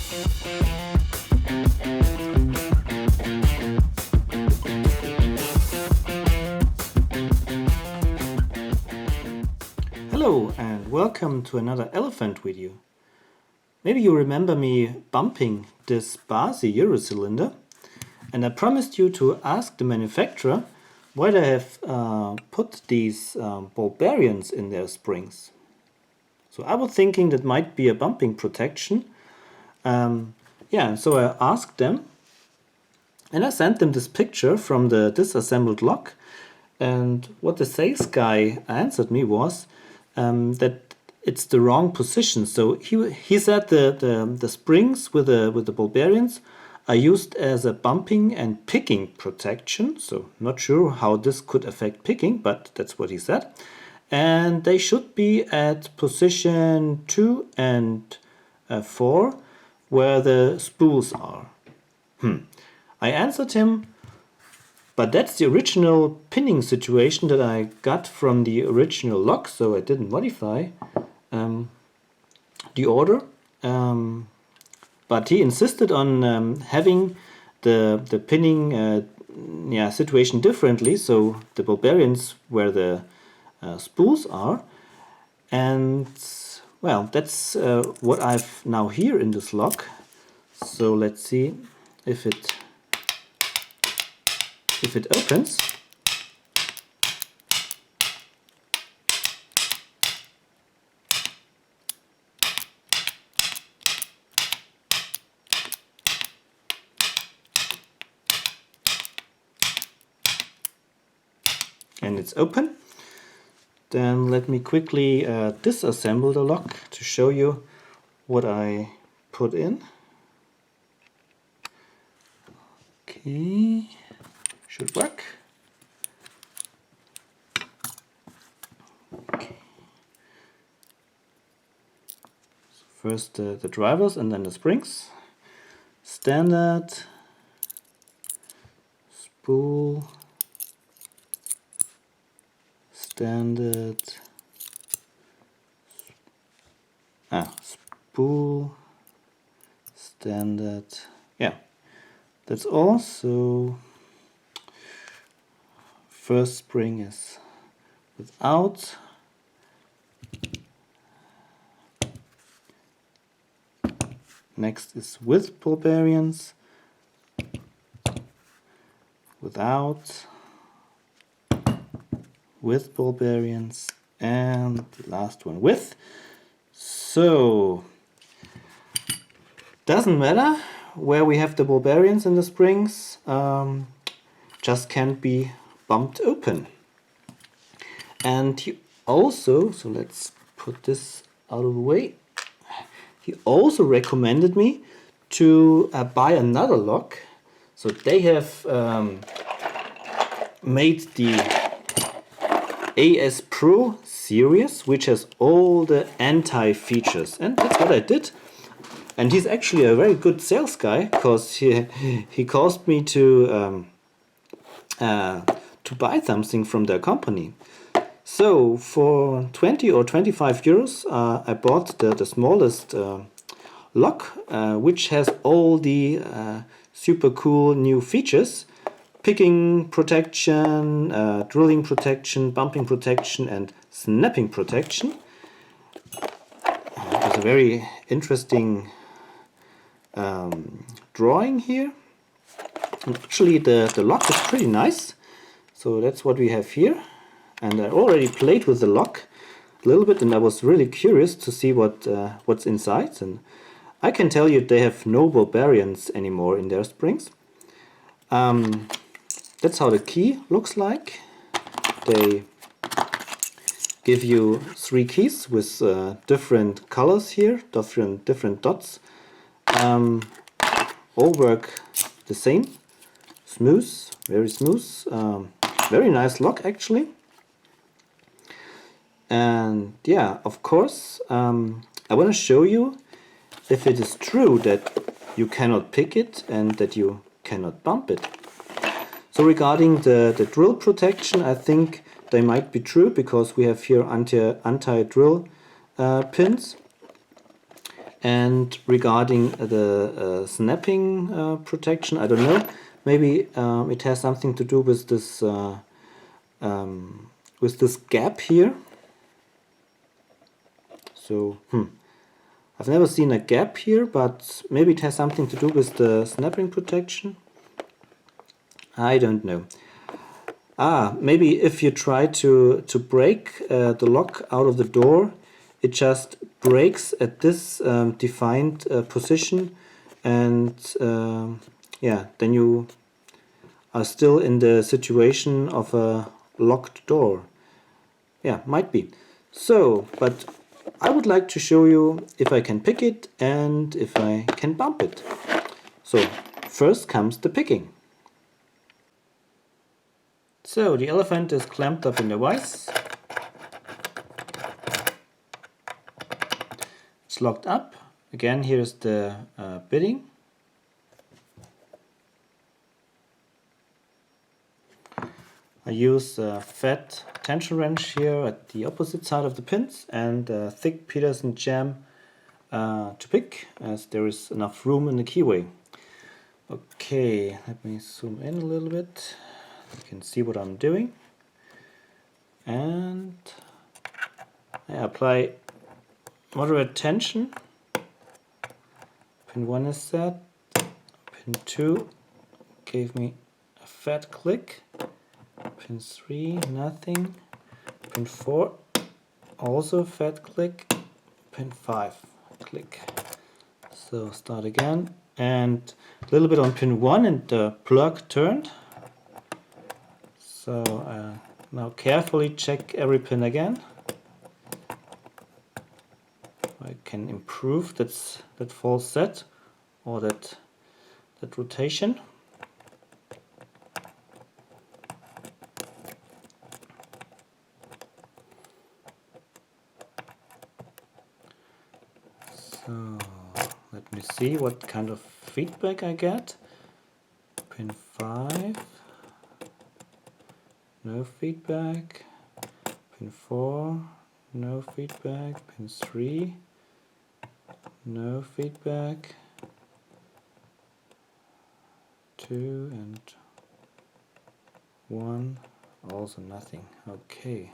Hello and welcome to another elephant video. Maybe you remember me bumping this BASI Euro cylinder, and I promised you to ask the manufacturer why they have put these ball bearings in their springs. So I was thinking that might be a bumping protection. So I asked them, and I sent them this picture from the disassembled lock, and what the sales guy answered me was that it's the wrong position. So he said the springs with the ball bearings are used as a bumping and picking protection. So not sure how this could affect picking, but that's what he said. And they should be at position 2 and 4 where the spools are. I answered him, but that's the original pinning situation that I got from the original lock, so I didn't modify the order. But he insisted on having the pinning situation differently, so the ball bearings where the spools are. And well, that's what I've now here in this lock. So let's see if it opens. And it's open. Then let me quickly disassemble the lock to show you what I put in. Okay, should work. Okay. So first the drivers and then the springs. Standard, spool, standard, spool, standard, yeah, that's all. So first spring is without, next is with ball bearings, without, with ball bearings, and the last one with. So doesn't matter where we have the ball bearings in the springs, just can't be bumped open. And he also, so let's put this out of the way, he also recommended me to buy another lock. So they have made the AS Pro series, which has all the anti-features, and that's what I did. And he's actually a very good sales guy, because he caused me to buy something from their company. So for 20 or 25 euros I bought the smallest lock, which has all the super cool new features: picking protection, drilling protection, bumping protection, and snapping protection. There's a very interesting drawing here. And actually the lock is pretty nice. So that's what we have here. And I already played with the lock a little bit, and I was really curious to see what's inside. And I can tell you they have no ball bearings anymore in their springs. That's how the key looks like. They give you 3 keys with different colors here, different dots. All work the same. Smooth, very smooth. Very nice lock actually. And yeah, of course, I want to show you if it is true that you cannot pick it and that you cannot bump it. So regarding the drill protection, I think they might be true, because we have here anti-drill pins. And regarding the snapping protection, I don't know. Maybe it has something to do with this gap here. So I've never seen a gap here, but maybe it has something to do with the snapping protection. I don't know. Maybe if you try to break the lock out of the door, it just breaks at this defined position, and yeah, then you are still in the situation of a locked door. Yeah, might be. So, but I would like to show you if I can pick it and if I can bump it. So, first comes the picking. So, the elephant is clamped up in the vise. It's locked up. Again, here's the bitting. I use a fat tension wrench here at the opposite side of the pins and a thick Peterson jam to pick, as there is enough room in the keyway. Okay, let me zoom in a little bit. You can see what I'm doing. And I apply moderate tension. Pin 1 is set. Pin 2 gave me a fat click. Pin 3, nothing. Pin 4, also fat click. Pin 5, click. So start again. And a little bit on pin 1 and the plug turned. So now carefully check every pin again. I can improve that false set or that rotation. So let me see what kind of feedback I get. Pin 5, no feedback. Pin 4, no feedback. Pin 3, no feedback. 2 and 1, also nothing. Okay.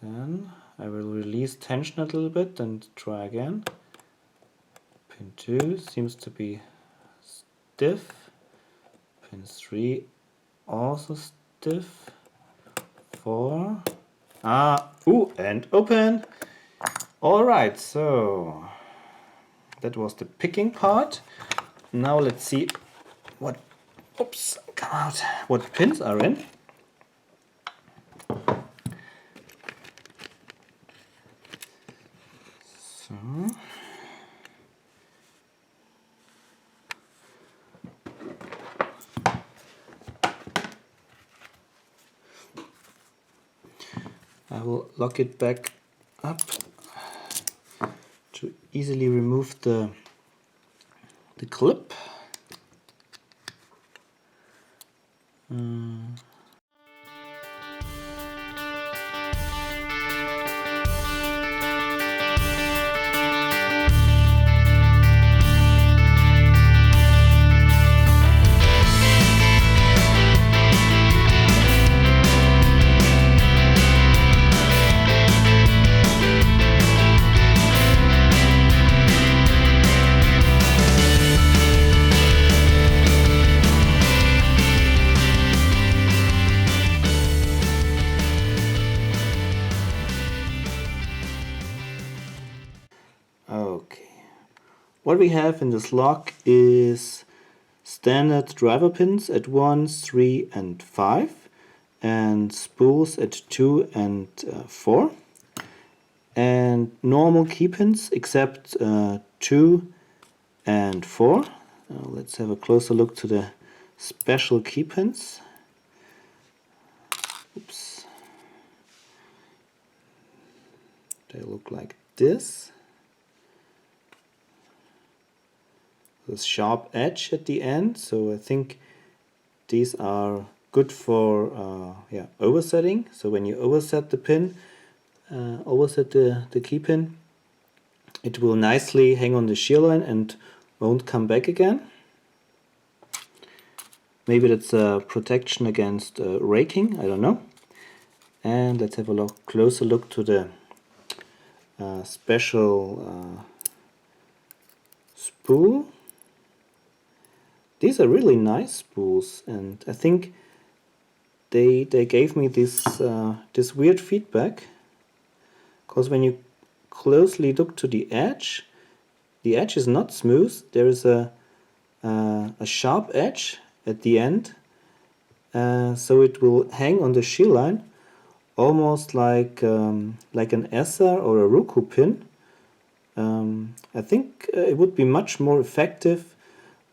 Then I will release tension a little bit and try again. Pin 2 seems to be stiff. Pin 3 also stiff. 4. And open. Alright, so that was the picking part. Now let's see what pins are in. So I will lock it back up to easily remove the clip. Okay, what we have in this lock is standard driver pins at 1, 3 and 5 and spools at 2 and 4 and normal key pins except 2 and 4. Let's have a closer look to the special key pins. Oops. They look like this. This sharp edge at the end, so I think these are good for oversetting. So when you overset the pin, overset the key pin, it will nicely hang on the shear line and won't come back again. Maybe that's a protection against raking, I don't know. And let's have a closer look to the special spool. These are really nice spools, and I think they gave me this this weird feedback, because when you closely look to the edge is not smooth. There is a sharp edge at the end, so it will hang on the shear line almost like an ESSA or a Roku pin. I think it would be much more effective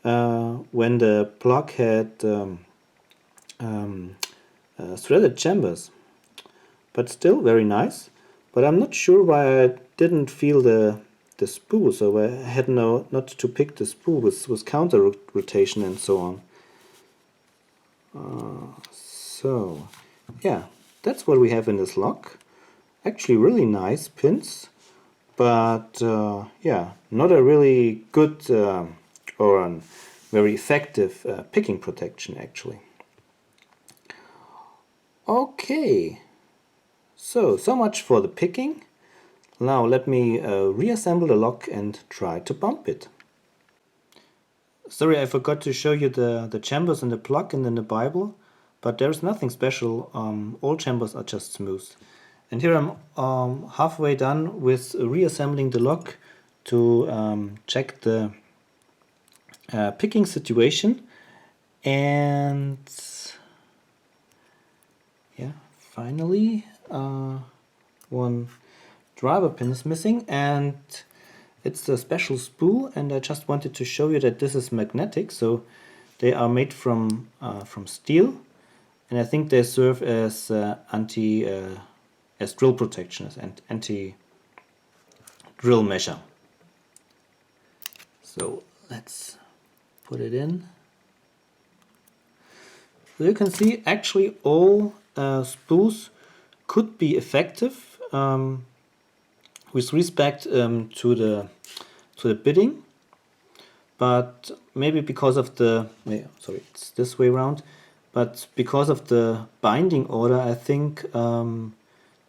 when the plug had threaded chambers, but still very nice. But I'm not sure why I didn't feel the spool, so I had not to pick the spool with counter rotation and so on. So yeah, that's what we have in this lock. Actually really nice pins, but yeah, not a really good or a very effective picking protection actually. Okay, so much for the picking. Now let me reassemble the lock and try to bump it. Sorry, I forgot to show you the chambers in the plug and in the Bible, but there's nothing special. All chambers are just smooth. And here I'm halfway done with reassembling the lock to check the picking situation. And yeah, finally one driver pin is missing, and it's a special spool, and I just wanted to show you that this is magnetic, so they are made from steel, and I think they serve as as drill protection, as anti-drill measure. So let's put it in. So you can see actually all spools could be effective with respect to the bidding, but maybe because of the sorry, it's this way around, but because of the binding order, I think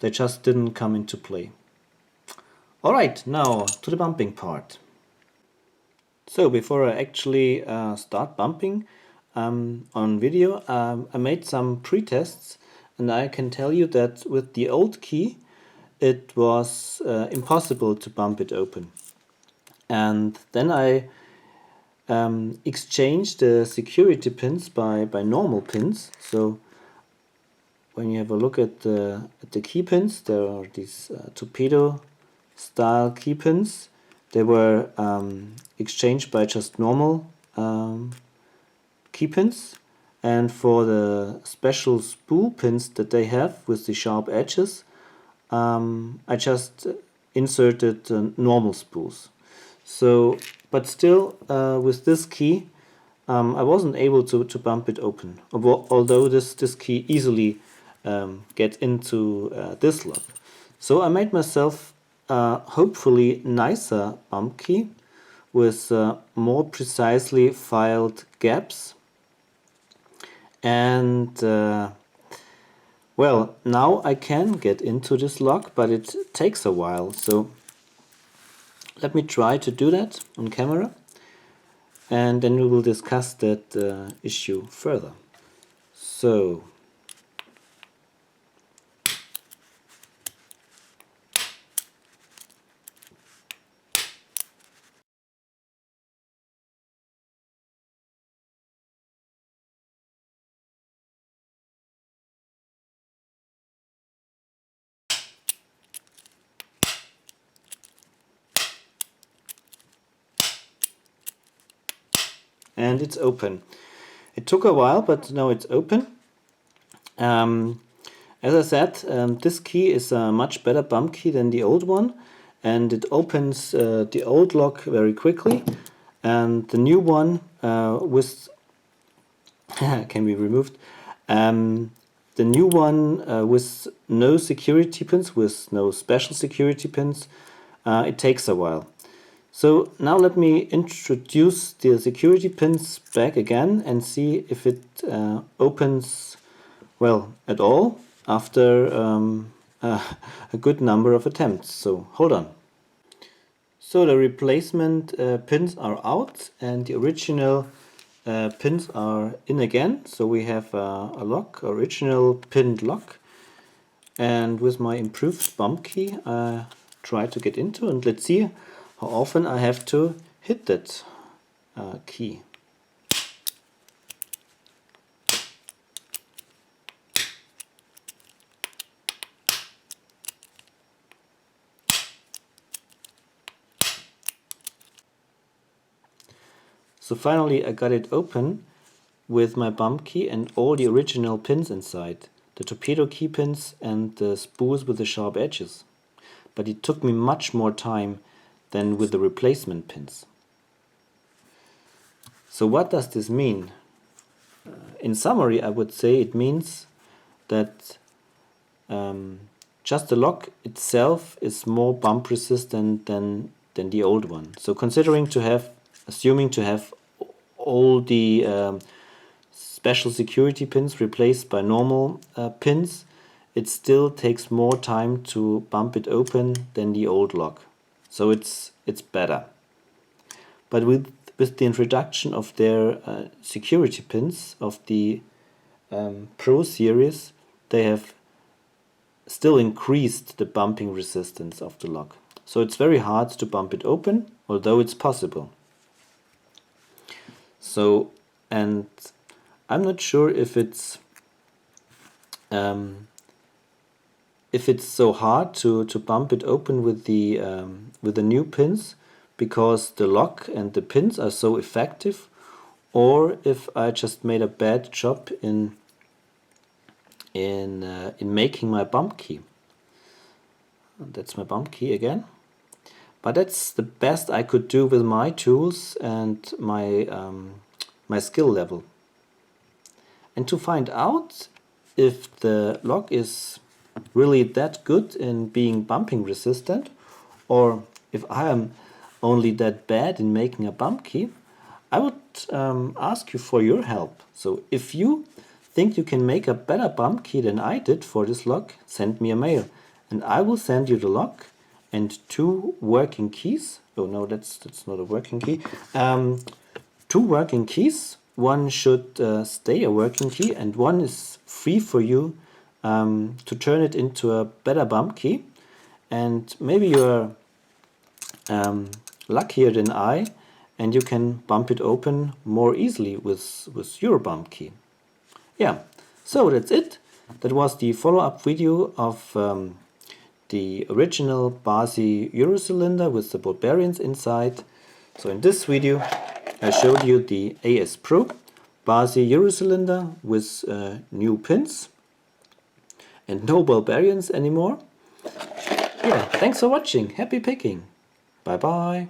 they just didn't come into play. Alright, now to the bumping part. So before I actually start bumping on video, I made some pre-tests, and I can tell you that with the old key it was impossible to bump it open. And then I exchanged the security pins by normal pins. So when you have a look at the key pins, there are these torpedo style key pins. They were exchanged by just normal key pins. And for the special spool pins that they have with the sharp edges, I just inserted normal spools. So, but still, with this key, I wasn't able to bump it open. Although this key easily gets into this lock. So I made myself hopefully nicer bump key with more precisely filed gaps. And well, now I can get into this lock, but it takes a while, so let me try to do that on camera, and then we will discuss that issue further. So and it's open. It took a while, but now it's open. As I said, this key is a much better bump key than the old one, and it opens the old lock very quickly, and the new one with can be removed. The new one with no security pins, with no special security pins, it takes a while. So now let me introduce the security pins back again and see if it opens well at all after a good number of attempts. So hold on. So the replacement pins are out and the original pins are in again. So we have a lock, original pinned lock. And with my improved bump key, I try to get into, and let's see how often I have to hit that key. So finally I got it open with my bump key and all the original pins inside, the torpedo key pins and the spools with the sharp edges. But it took me much more time than with the replacement pins. So what does this mean? In summary, I would say it means that just the lock itself is more bump resistant than the old one. So assuming to have all the special security pins replaced by normal pins, it still takes more time to bump it open than the old lock. So it's better. But with the introduction of their security pins of the Pro series, they have still increased the bumping resistance of the lock. So it's very hard to bump it open, although it's possible. So, and I'm not sure if it's so hard to bump it open with the new pins because the lock and the pins are so effective, or if I just made a bad job in making my bump key. That's my bump key again. But that's the best I could do with my tools and my my skill level. And to find out if the lock is really that good in being bumping resistant, or if I am only that bad in making a bump key, I would ask you for your help. So if you think you can make a better bump key than I did for this lock, send me a mail and I will send you the lock and 2 working keys. Oh no, that's not a working key. 2 working keys. One should stay a working key and one is free for you to turn it into a better bump key. And maybe you're luckier than I and you can bump it open more easily with your bump key. Yeah, so that's it. That was the follow-up video of the original BASI Euro cylinder with the ball bearings inside. So in this video I showed you the AS Pro BASI Euro cylinder with new pins and no ball bearings anymore. Yeah, thanks for watching. Happy picking. Bye bye.